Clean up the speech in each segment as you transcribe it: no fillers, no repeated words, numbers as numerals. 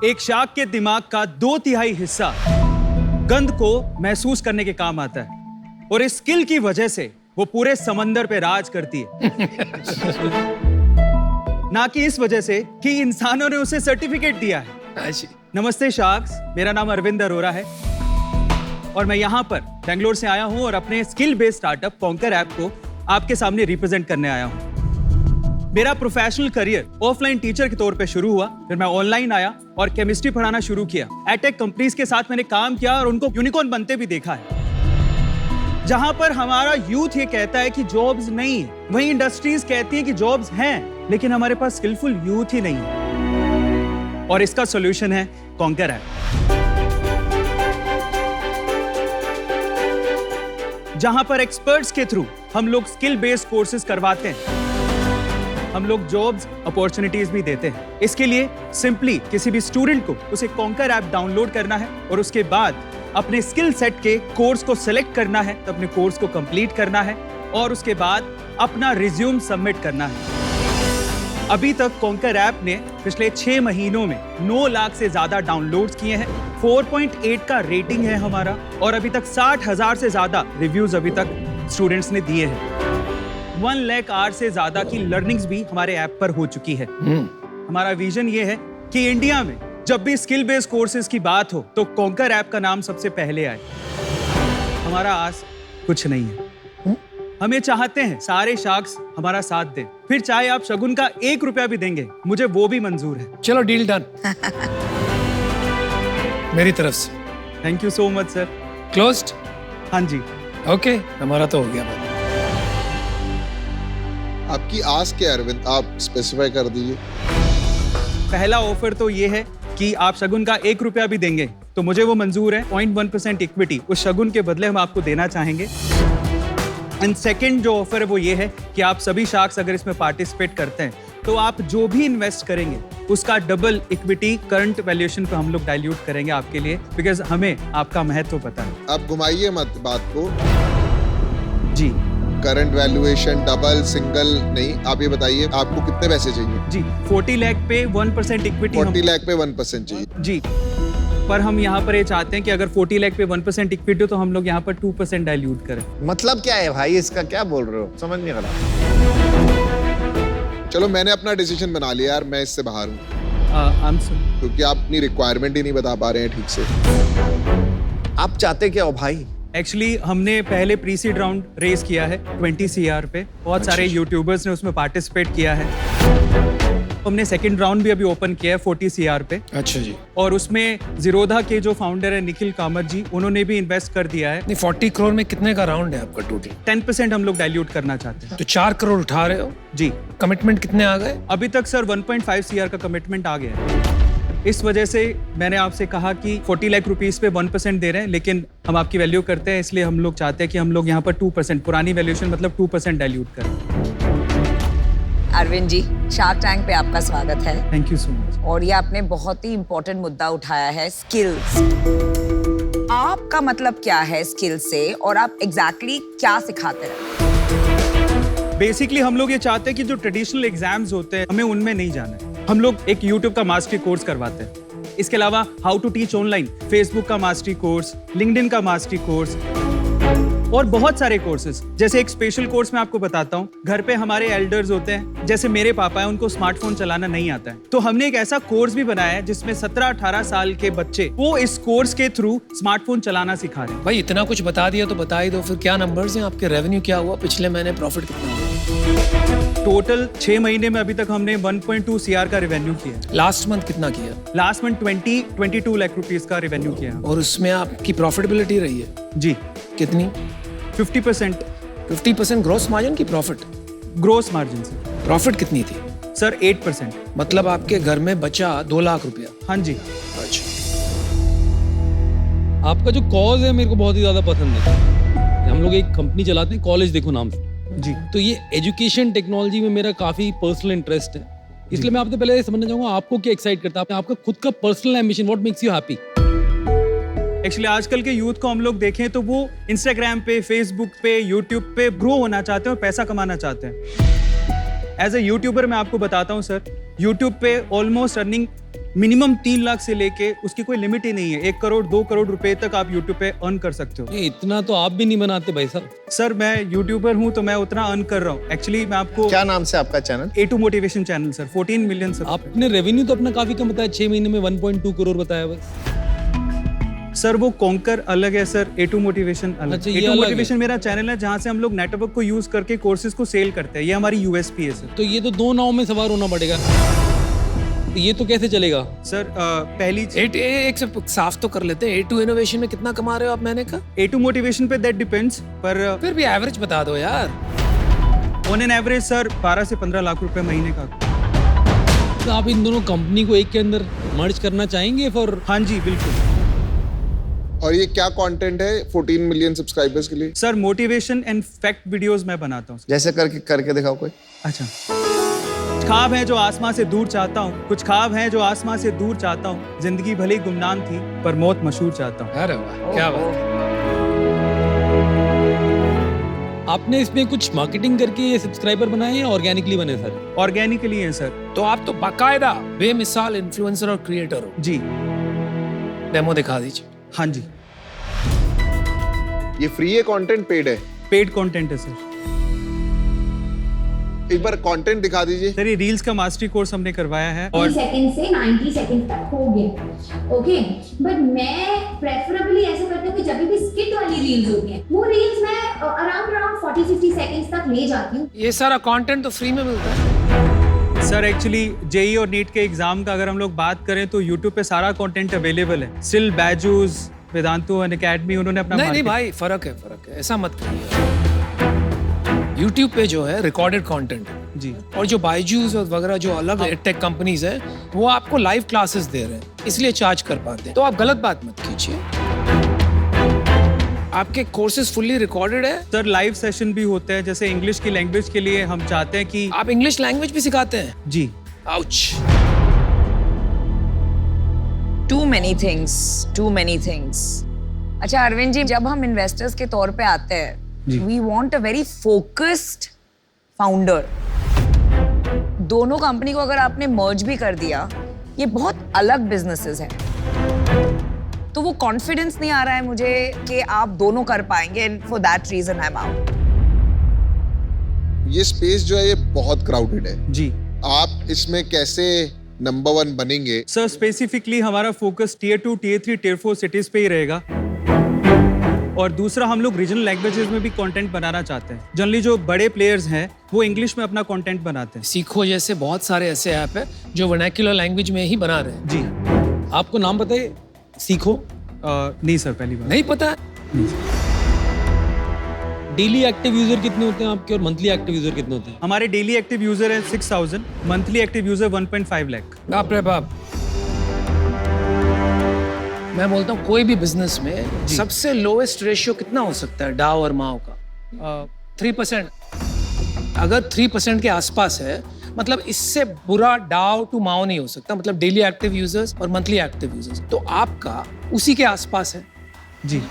एक शार्क के दिमाग का 2/3 हिस्सा गंध को महसूस करने के काम आता है और इस स्किल की वजह से वो पूरे समंदर पे राज करती है। ना कि इस वजह से कि इंसानों ने उसे सर्टिफिकेट दिया है। नमस्ते शार्क्स, मेरा नाम अरविंद अरोरा है और मैं यहाँ पर बेंगलोर से आया हूँ और अपने skill based startup conquer app को आपके सामने रिप्रेजेंट करने आया हूँ। मेरा प्रोफेशनल करियर ऑफलाइन टीचर के तौर पे शुरू हुआ, फिर मैं ऑनलाइन आया और केमिस्ट्री पढ़ाना शुरू किया। एटेक कंपनीज के साथ मैंने काम किया और उनको यूनिकॉर्न बनते भी देखा है। जहां पर हमारा यूथ ये कहता है कि जॉब्स नहीं है, वहीं इंडस्ट्रीज कहती हैं कि जॉब्स हैं, लेकिन हमारे पास स्किलफुल यूथ ही नहीं है। और इसका सॉल्यूशन है कॉन्कर ऐप, जहां पर एक्सपर्ट्स के थ्रू हम लोग स्किल बेस्ड कोर्सेज करवाते हैं, हम लोग जॉब्स अपॉर्चुनिटीज भी देते हैं। इसके लिए सिंपली किसी भी स्टूडेंट को उसे कॉन्कर ऐप डाउनलोड करना है और उसके बाद अपने स्किल सेट के कोर्स को सिलेक्ट करना है, तो अपने कोर्स को कंप्लीट करना है और उसके बाद अपना रिज्यूम सबमिट करना है। अभी तक कॉन्कर ऐप ने पिछले 6 महीनों में 9 लाख से ज्यादा डाउनलोड्स किए हैं, 4.8 का रेटिंग है हमारा और अभी तक 60,000 से ज्यादा रिव्यूज अभी तक स्टूडेंट्स ने दिए हैं। 1 लाख आवर से ज्यादा की लर्निंग्स भी हमारे ऐप पर हो चुकी है। हमारा विजन ये है कि इंडिया में जब भी स्किल बेस्ड कोर्सेज की बात हो तो कॉन्कर ऐप का नाम सबसे पहले आए। हमारा आस कुछ नहीं है, हम ये चाहते हैं सारे शार्क्स हमारा साथ दें, फिर चाहे आप शगुन का 1 रुपया भी देंगे, मुझे वो भी मंजूर है। चलो डील डन। मेरी तरफ से thank you so much sir. Closed? हाँ जी। ओके, हमारा तो हो गया बात। आपकी आस क्या है अरविंद, आप स्पेसिफाई कर दीजिए। पहला ऑफर तो ये है कि आप शगुन का 1 रुपया भी देंगे तो मुझे वो मंजूर है। 0.1% इक्विटी उस शगुन के बदले हम आपको देना चाहेंगे। एंड सेकंड जो ऑफर है वो ये है कि आप सभी शार्क्स अगर इसमें पार्टिसिपेट करते हैं तो आप जो भी इन्वेस्ट करेंगे उसका डबल इक्विटी करंट वैल्यूएशन पे हम लोग डाइल्यूट करेंगे आपके लिए, बिकॉज हमें आपका महत्व पता है। आप घुमाइए मत बात को। जी, करंट वैल्यूएशन डबल सिंगल नहीं, आप ये बताइए आपको कितने पैसे चाहिए? जी 40 लाख पे 1% इक्विटी। 40 लाख पे 1% चाहिए जी, पर हम यहाँ पर ये चाहते हैं कि अगर 40 लाख पे 1% इक्विटी हो तो हम लोग यहाँ पर 2% डाइल्यूट करें। मतलब क्या है भाई, इसका क्या बोल रहे हो, समझ नहीं आ रहा। चलो मैंने अपना डिसीजन बना लिया यार, मैं इससे बाहर हूँ क्योंकि आप अपनी रिक्वायरमेंट ही नहीं बता पा रहे हैं ठीक से। आप चाहते क्या हो भाई? एक्चुअली हमने पहले प्री सीड राउंड रेस किया है 20 CR पे, बहुत सारे यूट्यूबर्स ने उसमें पार्टिसिपेट किया है। हमने सेकंड राउंड भी अभी ओपन किया है 40 CR पे। अच्छा जी। और उसमें जीरोधा के जो फाउंडर है निखिल कामत जी, उन्होंने भी इन्वेस्ट कर दिया है। नहीं, 40 करोड़ में कितने का राउंड है आपका टोटल? 10% हम लोग डाइल्यूट करना चाहते हैं। तो 4 करोड़ उठा रहे हो जी। कमिटमेंट कितने आ गए? अभी तक सर 1.5 CR का कमिटमेंट आ गया है। इस वजह से मैंने आपसे कहा कि 40 लाख रुपीस पे 1% दे रहे हैं, लेकिन हम आपकी वैल्यू करते हैं, इसलिए हम लोग चाहते हैं कि हम लोग यहाँ पर 2%, पुरानी वैल्यूएशन मतलब 2% डाइल्यूट करें। अरविंद जी, शार्क टैंक पे आपका स्वागत है। Thank you so much. और ये आपने बहुत ही इम्पोर्टेंट मुद्दा उठाया है, स्किल्स। आपका मतलब क्या है स्किल से और आप एग्जैक्टली क्या सिखाते हैं? बेसिकली हम लोग ये चाहते हैं कि जो ट्रेडिशनल एग्जाम्स होते हैं हमें उनमें नहीं जाना है। हम लोग एक यूट्यूब का मास्टरी कोर्स करवाते हैं। इसके अलावा how to teach online, Facebook का मास्टरी कोर्स, लिंक्डइन का मास्टरी कोर्स और बहुत सारे कोर्सेज। जैसे एक स्पेशल कोर्स मैं आपको बताता हूँ, घर पे हमारे एल्डर्स होते हैं, जैसे मेरे पापा हैं, उनको स्मार्टफोन चलाना नहीं आता है, तो हमने एक ऐसा कोर्स भी बनाया है जिसमें 17-18 साल के बच्चे वो इस कोर्स के थ्रू स्मार्टफोन चलाना सिखा रहे हैं। भाई इतना कुछ बता दिया तो बता ही दो, फिर क्या नंबर्स हैं आपके? रेवेन्यू क्या हुआ पिछले महीने? प्रॉफिट कितना हुआ? टोटल 6 महीने में अभी तक हमने 1.2 CR का रेवेन्यू किया। लास्ट मंथ कितना किया? लास्ट मंथ 22 लाख रुपीस का रेवेन्यू किया। और उसमें आपकी प्रॉफिटेबिलिटी रही है? जी। कितनी? 50%। 50% ग्रोस मार्जिन की प्रॉफिट? ग्रोस मार्जिन से। प्रॉफिट कितनी थी सर? 8%। मतलब आपके घर में बचा 2 लाख रुपया? हाँ जी। अच्छा। आपका जो कॉज है मेरे को बहुत ही ज्यादा पसंद है। हम लोग एक कंपनी चलाते हैं, कॉलेज देखो नाम से जी। तो ये एजुकेशन टेक्नोलॉजी में मेरा काफी पर्सनल इंटरेस्ट है, इसलिए मैं आपसे पहले ये समझना चाहूंगा आपको क्या एक्साइट करता है, आपका खुद का personal ambition, what makes you happy? Actually आजकल के यूथ को हम लोग देखें तो वो इंस्टाग्राम पे, फेसबुक पे, यूट्यूब पे ग्रो होना चाहते हैं और पैसा कमाना चाहते हैं। एज ए यूट्यूबर मैं आपको बताता हूँ सर, यूट्यूब पे ऑलमोस्ट अर्निंग मिनिमम 3 लाख से लेके उसकी कोई लिमिट ही नहीं है। 1 करोड़ 2 करोड़ रुपए तक आप यूट्यूब पे अर्न कर सकते हो। ये इतना तो आप भी नहीं बनाते भाई साहब। सर मैं यूट्यूबर हूँ तो मैं उतना अर्न कर रहा हूँ। एक्चुअली मैं आपको क्या नाम से आपका channel? A2 motivation channel sir, 14 million sir. आपने रेवेन्यू तो अपना काफी कम बताया, 6 महीने में 1.2 करोड़ बताया बस। सर वो कॉन्कर अलग है सर, A2 मोटिवेशन अलग। अच्छा, ये A2 अलग मोटिवेशन है। मेरा चैनल है जहाँ से हम लोग नेटवर्क को यूज करके कोर्सेज को सेल करते हैं। ये हमारी USP है सर। तो ये तो 2 नाव में सवार होना पड़ेगा, तो ये तो कैसे चलेगा? सर पहली एक से साफ तो कर लेते हैं, A2 इनोवेशन में कितना कमा रहे हो आप महीने का? A2 मोटिवेशन पे दैट डिपेंड्स, पर फिर भी एवरेज बता दो यार। ऑन एन एवरेज सर 12 से 15 लाख रुपए महीने का। तो आप इन दोनों कंपनी को एक के अंदर मर्ज करना चाहेंगे फॉर? हाँ जी बिल्कुल। और ये क्या कंटेंट है 14 मिलियन सब्सक्राइबर्स के लिए? Sir motivation and fact videos मैं बनाता हूँ। जैसे करके दिखाओ कोई। अच्छा, कुछ ख्वाब है जो आसमां से दूर चाहता हूँ, कुछ ख्वाब है जो आसमां से दूर चाहता हूँ, जिंदगी भले ही गुमनाम थी पर मौत मशहूर चाहता हूँ। अरे वाह, क्या बात है। आपने इसमें कुछ मार्केटिंग करके ये सब्सक्राइबर बनाए या ऑर्गेनिकली बने सर? ऑर्गेनिकली है सर। तो आप तो बाकायदा बेमिसाल इन्फ्लुएंसर और क्रिएटर हो। जी डेमो दिखा दीजिए। हाँ जी, ये फ्री है कंटेंट, पेड है? पेड कंटेंट है सर। एक बार कंटेंट दिखा दीजिए। सर ये रील्स का मास्टरी कोर्स हमने करवाया है और 30 सेकंड से 90 सेकंड तक हो गया। ओके, बट मैं प्रेफरेबली ऐसे करती हूँ कि जब भी स्किट वाली रील्स होती हैं वो रील्स मैं अराउंड 40-50 सेकंड्स तक ले जाती हूँ। ये सारा कंटेंट तो फ्री में मिलता है। सर एक्चुअली जेई और नीट के एग्जाम का अगर हम लोग बात करें तो यूट्यूब पे सारा कंटेंट अवेलेबल है। स्टिल बैजूज, वेदांतु अकेडमी, उन्होंने अपना नहीं भाई, फर्क है, ऐसा मत करिए। YouTube पे जो है रिकॉर्डेड कंटेंट है जी, और जो बायजूस और वगैरह जो अलग टेक कंपनीज है वो आपको लाइव क्लासेस दे रहे हैं, इसलिए चार्ज कर पाते हैं। तो आप गलत बात मत कीजिए। आपके कोर्सेज फुल्ली रिकॉर्डेड है। सर लाइव सेशन भी होते हैं, जैसे इंग्लिश की लैंग्वेज के लिए हम चाहते हैं कि आप इंग्लिश लैंग्वेज भी सिखाते हैं? जी। आउच। Too many things. अच्छा अरविंद जी, जब हम इन्वेस्टर्स के तौर पे आते हैं, we want a very focused founder. दोनों कंपनी को अगर आपने मर्ज भी कर दिया, ये बहुत अलग बिजनेसेस हैं, तो वो कॉन्फिडेंस नहीं आ रहा है मुझे कि आप दोनों कर पाएंगे, and for that reason I'm out. ये स्पेस जो है ये बहुत क्राउडेड है जी। आप इसमें कैसे नंबर 1 बनेंगे? सर स्पेसिफिकली हमारा focus Tier 2, Tier 3, Tier 4 cities पे ही रहेगा और दूसरा हम लोग रीजनल लैंग्वेजेस में भी कंटेंट बनाना चाहते हैं। जनरली जो बड़े प्लेयर्स हैं वो इंग्लिश में अपना कंटेंट बनाते हैं। सीखो जैसे बहुत सारे ऐसे ऐप है जो वर्नाक्युलर लैंग्वेज में ही बना रहे हैं। जी। आपको नाम पता है सीखो? नहीं सर, पहली बार। नहीं पता? डेली एक्टिव यूजर कितने होते हैं आपके और मंथली एक्टिव यूजर कितने होते हैं? हमारे डेली एक्टिव यूजर है 6000, मंथली एक्टिव यूजर 1.5 लाख। बाप रे बाप। मैं बोलता हूँ कोई भी बिजनेस में सबसे लोएस्ट रेशियो कितना हो सकता है डाव और माव का? 3%। अगर 3% के आसपास है, मतलब इससे बुरा डाव टू माव नहीं हो सकता, मतलब डेली एक्टिव यूजर्स और मंथली एक्टिव यूजर्स। तो आपका उसी के आसपास है जी।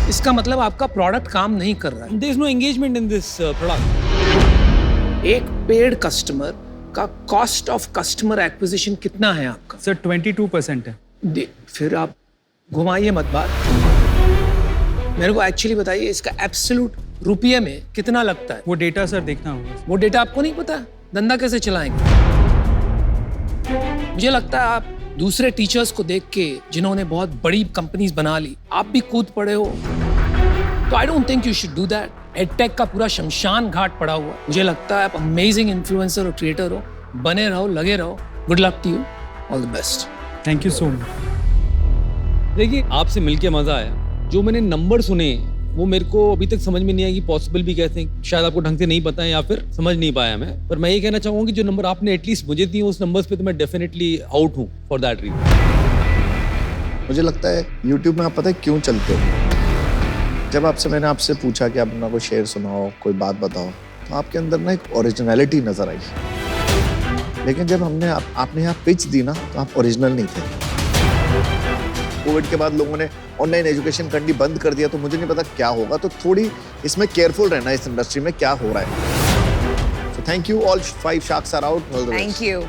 इसका मतलब आपका प्रोडक्ट काम नहीं कर रहा है। There is no engagement in this product. एक पेड कस्टमर का कॉस्ट ऑफ कस्टमर एक्विजिशन कितना है आपका? सर 22% है। फिर आप घुमाइए मत बात, मेरे को एक्चुअली बताइए इसका एब्सोल्यूट रुपये में कितना लगता है? वो डेटा सर देखना होगा। वो डेटा आपको नहीं पता, धंधा कैसे चलाएंगे? मुझे लगता है आप दूसरे टीचर्स को देख के जिन्होंने बहुत बड़ी कंपनीज बना ली, आप भी कूद पड़े हो। तो I don't think you should do that. Edtech का पूरा शमशान घाट पड़ा हुआ। मुझे लगता है आप अमेजिंग इन्फ्लुएंसर और क्रिएटर हो, बने रहो, लगे रहो। Good luck to you, all the best. Thank you so much. देखिए आपसे मिलके मजा आया। जो मैंने नंबर सुने वो मेरे को अभी तक समझ में नहीं आया कि पॉसिबल भी कैसे, शायद आपको ढंग से नहीं पता है या फिर समझ नहीं पाया मैं। पर मैं ये कहना चाहूँगा कि जो नंबर आपने एटलीस्ट मुझे दिए उस नंबर्स पे तो मैं डेफिनेटली आउट हूँ फॉर दैट रीजन। मुझे लगता है YouTube में आप पता है क्यों चलते हो? जब मैंने आपसे पूछा कि आप अपना कोई शेर सुनाओ, कोई बात बताओ, तो आपके अंदर ना एक ओरिजिनलिटी नजर आई। लेकिन जब आपने यहाँ पिच दी ना, तो आप ओरिजिनल नहीं थे। कोविड के बाद लोगों ने ऑनलाइन एजुकेशन करनी बंद कर दिया, तो मुझे नहीं पता क्या होगा। तो थोड़ी इसमें केयरफुल रहना इस इंडस्ट्री में क्या हो रहा है। So thank you, all 5 sharks are out. Thank you.